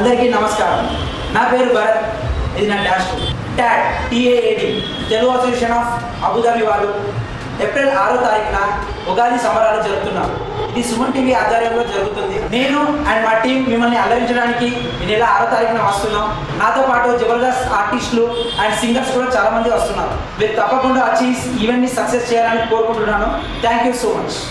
అందరికీ నమస్కారం. నా పేరు భరత్. ఇది నా dash టాడ్ TAAD Telugu association of Abu Dhabi వాళ్ళు ఏప్రిల్ 6వ తారీఖున ఉగాది సంబరాలు జరుపుతున్నారు. ఇది సుమన్ టీవీ ఆధ్వర్యంలో జరుగుతుంది. నేను అండ్ మా టీం మిమ్మల్ని అలరించడానికి ఈ నెల 6వ తారీఖున వస్తున్నాం. నాతో పాటు జబర్దస్త్ ఆర్టిస్టులు అండ్ సింగర్స్ కూడా చాలా మంది వస్తున్నారు. మీరు తప్పకుండా వచ్చి ఈవెంట్ని సక్సెస్ చేయాలని కోరుకుంటున్నాను. Thank you so much.